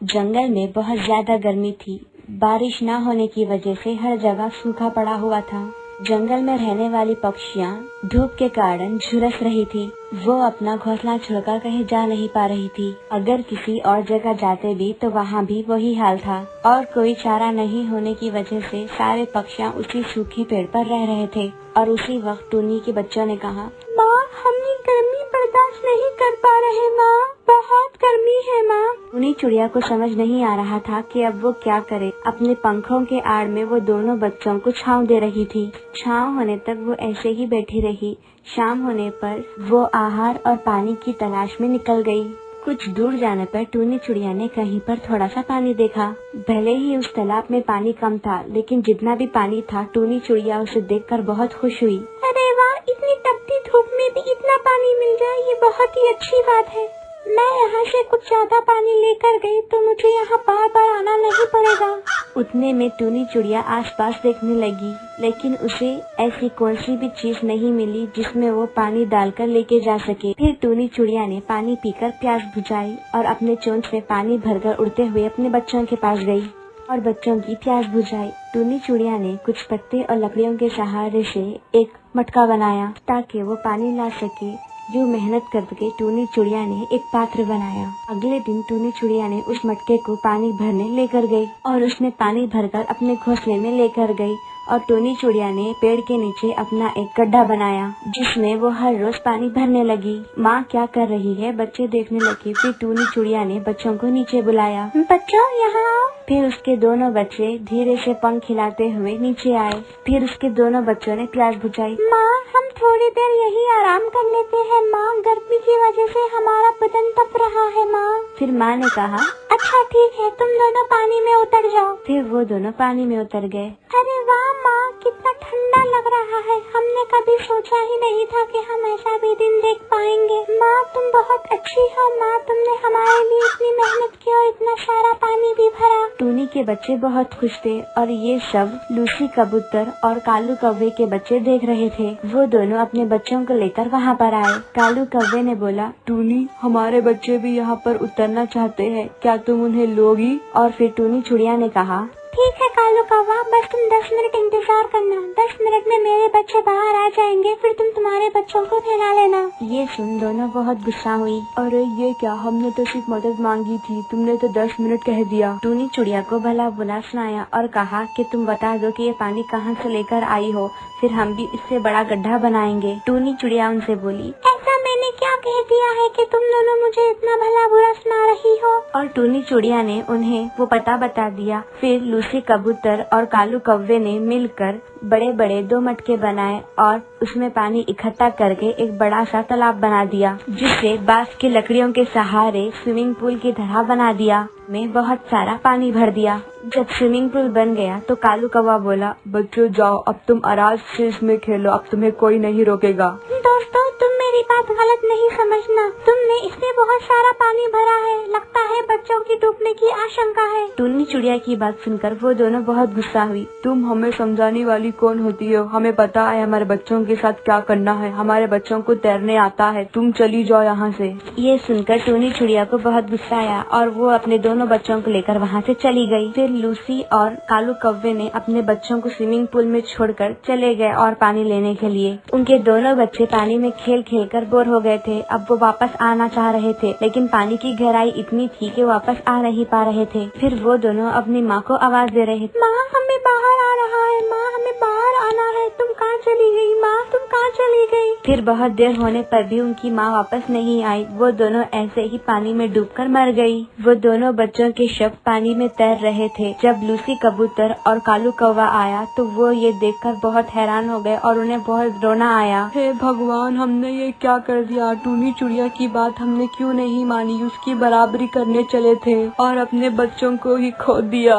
जंगल में बहुत ज्यादा गर्मी थी। बारिश न होने की वजह से हर जगह सूखा पड़ा हुआ था। जंगल में रहने वाली पक्षियाँ धूप के कारण झुलस रही थी। वो अपना घोंसला छोड़कर कहीं जा नहीं पा रही थी। अगर किसी और जगह जाते भी तो वहाँ भी वही हाल था और कोई चारा नहीं होने की वजह से सारे पक्षियाँ उसी सूखे पेड़ पर रह रहे थे। और उसी वक्त टूनी के बच्चों ने कहा, माँ, हम ये गर्मी बर्दाश्त नहीं कर पा रहे माँ, बहुत गर्मी है माँ। टूनी चिड़िया को समझ नहीं आ रहा था कि अब वो क्या करे। अपने पंखों के आड़ में वो दोनों बच्चों को छांव दे रही थी। छांव होने तक वो ऐसे ही बैठी रही। शाम होने पर वो आहार और पानी की तलाश में निकल गई। कुछ दूर जाने पर टूनी चिड़िया ने कहीं पर थोड़ा सा पानी देखा। भले ही उस तालाब में पानी कम था, लेकिन जितना भी पानी था टूनी चिड़िया उसे देखकर बहुत खुश हुई। अरे वाह, इतनी तपती धूप में भी इतना पानी मिल जाए, ये बहुत ही अच्छी बात है। मैं यहाँ से कुछ ज्यादा पानी लेकर गई तो मुझे यहाँ बार बार आना नहीं पड़ेगा। उतने में टूनी चिड़िया आसपास देखने लगी, लेकिन उसे ऐसी कौन सी भी चीज नहीं मिली जिसमें वो पानी डालकर लेके जा सके। फिर टूनी चिड़िया ने पानी पीकर प्यास बुझाई और अपने चोंच में पानी भरकर उड़ते हुए अपने बच्चों के पास गई और बच्चों की प्यास बुझाई। टूनी चिड़िया ने कुछ पत्ते और लकड़ियों के सहारे से एक मटका बनाया ताकि वो पानी ला सके। जो मेहनत करके टूनी चिड़िया ने एक पात्र बनाया। अगले दिन टूनी चिड़िया ने उस मटके को पानी भरने लेकर गई और उसने पानी भरकर अपने घोंसले में लेकर गई। और टूनी चिड़िया ने पेड़ के नीचे अपना एक गड्ढा बनाया जिसमें वो हर रोज पानी भरने लगी। माँ क्या कर रही है बच्चे देखने लगे। फिर टूनी चिड़िया ने बच्चों को नीचे बुलाया, बच्चों यहाँ आओ। फिर उसके दोनों बच्चे धीरे से पंख हिलाते हुए नीचे आए। फिर उसके दोनों बच्चों ने प्यास बुझाई। माँ, हम थोड़ी देर यही आराम कर लेते हैं माँ, गर्मी की वजह से हमारा बदन तप रहा है माँ। फिर माँ ने कहा, अच्छा ठीक है, तुम दोनों पानी में उतर जाओ। फिर वो दोनों पानी में उतर गए। अरे वाह माँ, कितना ठंडा लग रहा है, हमने कभी सोचा ही नहीं था कि हम ऐसा भी दिन देख पाएंगे। माँ, तुम बहुत अच्छी हो माँ, तुमने हमारे लिए इतनी मेहनत की और इतना सारा पानी भी भरा। टूनी के बच्चे बहुत खुश थे और ये सब लूसी कबूतर और कालू कौवे के बच्चे देख रहे थे। वो दोनों अपने बच्चों को लेकर वहाँ पर आए। कालू कौवे ने बोला, टूनी, हमारे बच्चे भी यहाँ पर उतरना चाहते हैं, क्या तुम उन्हें लोगी? और फिर टूनी चिड़िया ने कहा, ठीक है कालू कौवा, बस तुम 10 मिनट इंतजार करना, 10 मिनट में मेरे बच्चे बाहर आ जाएंगे, फिर तुम तुम्हारे बच्चों को फैला लेना। ये सुन दोनों बहुत गुस्सा हुई। अरे ये क्या, हमने तो सिर्फ मदद मांगी थी, तुमने तो 10 मिनट कह दिया। टूनी चिड़िया को भला बुला सुनाया और कहा कि तुम बता दो कि ये पानी कहाँ से लेकर आई हो, फिर हम भी इससे बड़ा गड्ढा बनाएंगे। टूनी चिड़िया उनसे बोली, ऐसा मैंने क्या कह दिया है कि तुम दोनों मुझे इतना भला बुरा सुना रही हो? और टूनी चिड़िया ने उन्हें वो पता बता दिया। फिर लूसी कबूतर और कालू कौवे ने मिलकर बड़े बड़े 2 मटके बनाए और उसमें पानी इकट्ठा करके एक बड़ा सा तालाब बना दिया, जिसे बांस की लकड़ियों के सहारे स्विमिंग पूल की तरह बना दिया। में बहुत सारा पानी भर दिया। जब स्विमिंग पूल बन गया तो कालू कौवा बोला, बच्चों जाओ, अब तुम आराम से इसमें खेलो, अब तुम्हें कोई नहीं रोकेगा। दोस्तों, तुम मेरी बात गलत नहीं समझना, तुमने इसमें बहुत सारा पानी भरा है, लगता है बच्चों की डूबने की आशंका है। टूनी चिड़िया की बात सुनकर वो दोनों बहुत गुस्सा हुई। तुम हमें समझाने वाली कौन होती हो? हमें पता है हमारे बच्चों के साथ क्या करना है, हमारे बच्चों को तैरने आता है, तुम चली जाओ यहाँ से। ये सुनकर टूनी चिड़िया को बहुत गुस्सा आया और वो अपने दोनों बच्चों को लेकर वहाँ से चली गई। फिर लूसी और कालू कौवे ने अपने बच्चों को स्विमिंग पूल में छोड़कर चले गए और पानी लेने के लिए। उनके दोनों बच्चे पानी में खेल खेल कर बोर हो गए थे। अब वो वापस आना चाह रहे थे, लेकिन पानी की गहराई इतनी थी कि वापस आ नहीं पा रहे थे। फिर वो दोनों अपनी माँ को आवाज दे रहे थे, माँ हमें बाहर आ रहा है, माँ हमें बाहर आना है, तुम कहाँ चली गई माँ, तुम कहाँ चली गई? फिर बहुत देर होने पर भी उनकी माँ वापस नहीं आई। वो दोनों ऐसे ही पानी में डूबकर मर गई। वो दोनों बच्चों के शव पानी में तैर रहे थे। जब लूसी कबूतर और कालू कौवा आया तो वो ये देखकर बहुत हैरान हो गए और उन्हें बहुत रोना आया। हे भगवान, हमने ये क्या कर दिया? टूनी चिड़िया की बात हमने क्यों नहीं मानी? उसकी बराबरी करने चले थे और अपने बच्चों को ही खो दिया।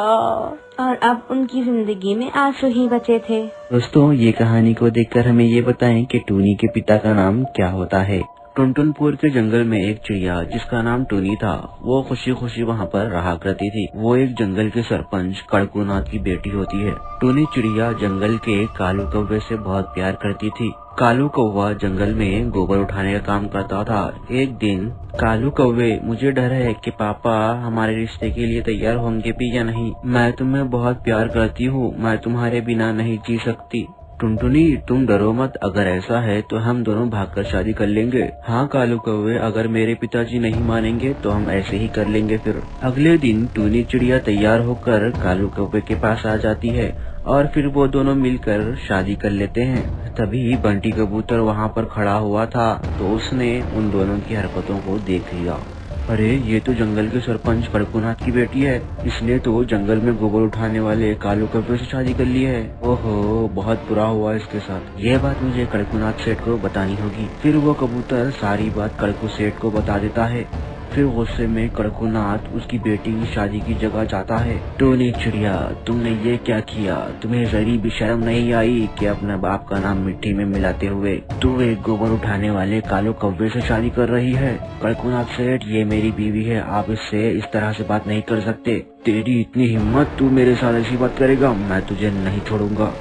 और अब उनकी जिंदगी में आंसू ही बचे थे। दोस्तों, ये कहानी को देखकर हमें ये बताएं कि टूनी के पिता का नाम क्या होता है। टुनटुनपुर के जंगल में एक चिड़िया जिसका नाम टूनी था, वो खुशी खुशी वहाँ पर रहा करती थी। वो एक जंगल के सरपंच कड़कूनाथ की बेटी होती है। टूनी चिड़िया जंगल के कालू कौवे से बहुत प्यार करती थी। कालू कौवा जंगल में गोबर उठाने का काम करता था। एक दिन कालू कौवे, मुझे डर है कि पापा हमारे रिश्ते के लिए तैयार होंगे भी या नहीं। मैं तुम्हें बहुत प्यार करती हूँ, मैं तुम्हारे बिना नहीं जी सकती। टुनटुनी, तुम डरो मत, अगर ऐसा है तो हम दोनों भागकर शादी कर लेंगे। हाँ कालू कौवे, अगर मेरे पिताजी नहीं मानेंगे तो हम ऐसे ही कर लेंगे फिर। अगले दिन टूनी चिड़िया तैयार होकर कालू कौवे के पास आ जाती है और फिर वो दोनों मिलकर शादी कर लेते हैं। तभी बंटी कबूतर वहाँ पर खड़ा हुआ था तो उसने उन दोनों की हरकतों को देख लिया। अरे ये तो जंगल के सरपंच कड़कूनाथ की बेटी है, इसने तो जंगल में गोबर उठाने वाले कालू कौवे से शादी कर ली है। ओहो, बहुत बुरा हुआ इसके साथ। ये बात मुझे कड़कूनाथ सेठ को बतानी होगी। फिर वो कबूतर सारी बात कड़कू सेठ को बता देता है। फिर गुस्से में कड़कूनाथ उसकी बेटी की शादी की जगह जाता है। टूनी चिड़िया, तुमने ये क्या किया? तुम्हें जरी भी शर्म नहीं आई कि अपने बाप का नाम मिट्टी में मिलाते हुए तू एक गोबर उठाने वाले कालू कौवे से शादी कर रही है? कड़कूनाथ सेठ, ये मेरी बीवी है, आप इससे इस तरह से बात नहीं कर सकते। तेरी इतनी हिम्मत, तू मेरे साथ ऐसी बात करेगा? मैं तुझे नहीं छोड़ूंगा।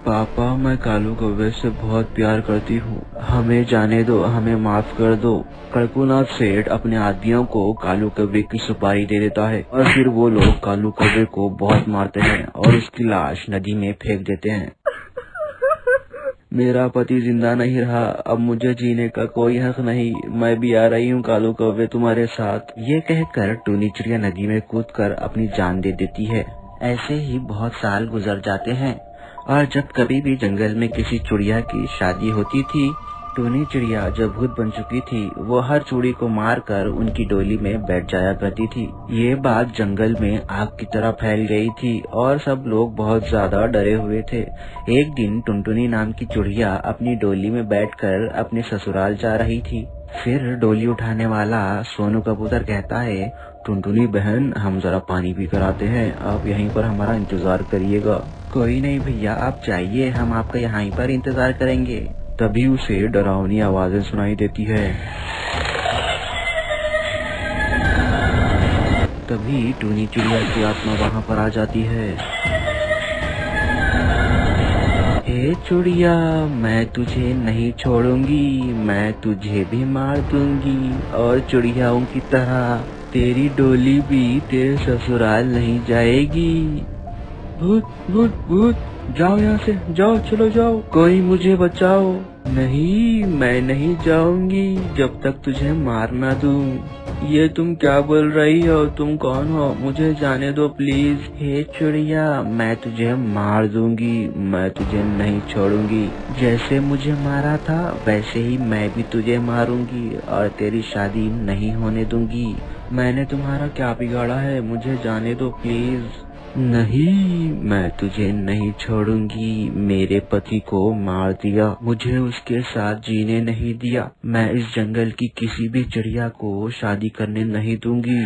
पापा, मैं कालू कौवे से बहुत प्यार करती हूँ, हमें जाने दो, हमें माफ कर दो। कड़कूनाथ सेठ अपने आदमियों को कालू कौवे की सुपारी दे देता है और फिर वो लोग कालू कौवे को बहुत मारते हैं और उसकी लाश नदी में फेंक देते हैं। मेरा पति जिंदा नहीं रहा, अब मुझे जीने का कोई हक नहीं, मैं भी आ रही हूँ कालू कौवे तुम्हारे साथ। ये कहकर टूनी चिड़िया नदी में कूदकर अपनी जान दे देती है। ऐसे ही बहुत साल गुजर जाते हैं और जब कभी भी जंगल में किसी चिड़िया की शादी होती थी, टूनी चिड़िया जब भूत बन चुकी थी, वो हर चूड़ी को मारकर उनकी डोली में बैठ जाया करती थी। ये बात जंगल में आग की तरह फैल गई थी और सब लोग बहुत ज्यादा डरे हुए थे। एक दिन टुनटुनी नाम की चिड़िया अपनी डोली में बैठकर अपने ससुराल जा रही थी। फिर डोली उठाने वाला सोनू कबूतर कहता है, टुनटुनी बहन, हम जरा पानी पी कर आते हैं, आप यहीं पर हमारा इंतजार करिएगा। कोई नहीं भैया, आप जाइए, हम आपका यहीं पर इंतजार करेंगे। तभी उसे डरावनी आवाजें सुनाई देती है। तभी टूनी चिड़िया की आत्मा वहाँ पर आ जाती है। हे चिड़िया, मैं तुझे नहीं छोड़ूंगी, मैं तुझे भी मार दूंगी और चिड़ियाओं की तरह तेरी डोली भी तेरे ससुराल नहीं जाएगी। भूत भूत भूत, जाओ यहाँ से, जाओ, चलो जाओ, कोई मुझे बचाओ। नहीं, मैं नहीं जाऊंगी जब तक तुझे मार ना दूं। ये तुम क्या बोल रही हो? तुम कौन हो? मुझे जाने दो प्लीज। हे चिड़िया, मैं तुझे मार दूंगी, मैं तुझे नहीं छोड़ूंगी। जैसे मुझे मारा था वैसे ही मैं भी तुझे मारूंगी और तेरी शादी नहीं होने दूंगी। मैंने तुम्हारा क्या बिगाड़ा है? मुझे जाने दो प्लीज। नहीं, मैं तुझे नहीं छोड़ूंगी। मेरे पति को मार दिया, मुझे उसके साथ जीने नहीं दिया। मैं इस जंगल की किसी भी चिड़िया को शादी करने नहीं दूंगी।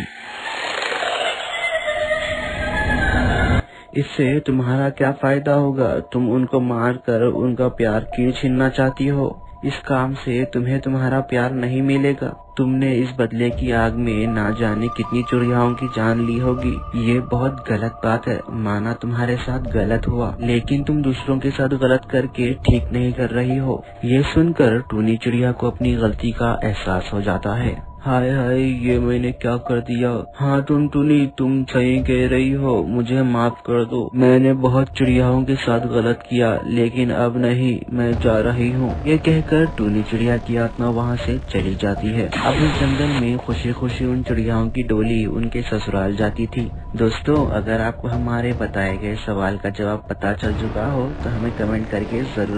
इससे तुम्हारा क्या फायदा होगा? तुम उनको मारकर उनका प्यार क्यों छीनना चाहती हो? इस काम से तुम्हें तुम्हारा प्यार नहीं मिलेगा। तुमने इस बदले की आग में ना जाने कितनी चिड़ियाओं की जान ली होगी। ये बहुत गलत बात है, माना तुम्हारे साथ गलत हुआ, लेकिन तुम दूसरों के साथ गलत करके ठीक नहीं कर रही हो। ये सुनकर टूनी चिड़िया को अपनी गलती का एहसास हो जाता है। हाय हाय, ये मैंने क्या कर दिया? हाँ टुनटुनी, तुम सही कह रही हो, मुझे माफ कर दो। मैंने बहुत चिड़ियाओं के साथ गलत किया, लेकिन अब नहीं, मैं जा रही हूँ। ये कहकर टूनी चिड़िया की आत्मा वहाँ से चली जाती है। अब इस जंगल में खुशी खुशी उन चिड़ियाओं की डोली उनके ससुराल जाती थी। दोस्तों, अगर आपको हमारे बताए गए सवाल का जवाब पता चल चुका हो तो हमें कमेंट करके जरूर